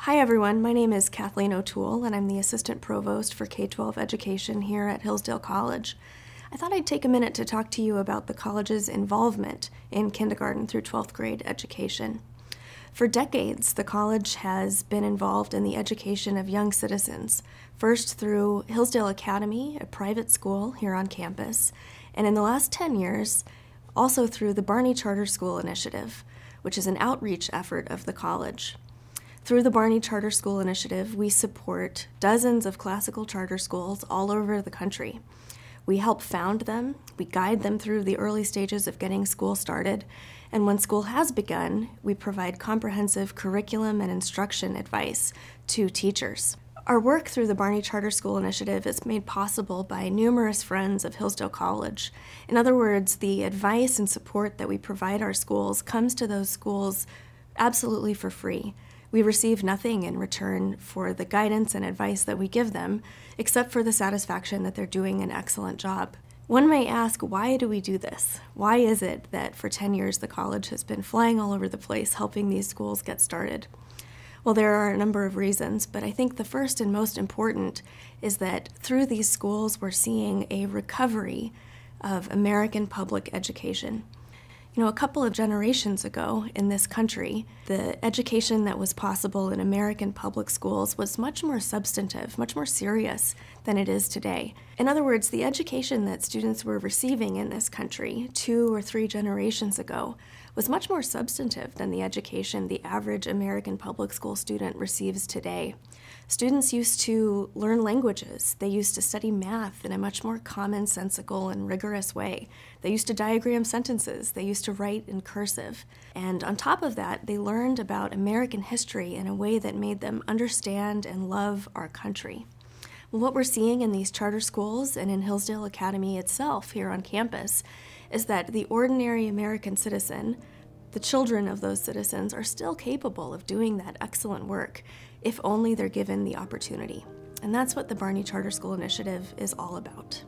Hi everyone, my name is Kathleen O'Toole and I'm the Assistant Provost for K-12 Education here at Hillsdale College. I thought I'd take a minute to talk to you about the college's involvement in kindergarten through 12th grade education. For decades, the college has been involved in the education of young citizens, first through Hillsdale Academy, a private school here on campus, and in the last 10 years, also through the Barney Charter School Initiative, which is an outreach effort of the college. Through the Barney Charter School Initiative, we support dozens of classical charter schools all over the country. We help found them, we guide them through the early stages of getting school started, and when school has begun, we provide comprehensive curriculum and instruction advice to teachers. Our work through the Barney Charter School Initiative is made possible by numerous friends of Hillsdale College. In other words, the advice and support that we provide our schools comes to those schools absolutely for free. We receive nothing in return for the guidance and advice that we give them, except for the satisfaction that they're doing an excellent job. One may ask, why do we do this? Why is it that for 10 years the college has been flying all over the place helping these schools get started? Well, there are a number of reasons, but I think the first and most important is that through these schools we're seeing a recovery of American public education. You know, a couple of generations ago in this country, the education that was possible in American public schools was much more substantive, much more serious than it is today. In other words, the education that students were receiving in this country 2 or 3 generations ago was much more substantive than the education the average American public school student receives today. Students used to learn languages. They used to study math in a much more commonsensical and rigorous way. They used to diagram sentences. They used to write in cursive. And on top of that, they learned about American history in a way that made them understand and love our country. Well, what we're seeing in these charter schools and in Hillsdale Academy itself here on campus is that the ordinary American citizen, the children of those citizens, are still capable of doing that excellent work if only they're given the opportunity. And that's what the Barney Charter School Initiative is all about.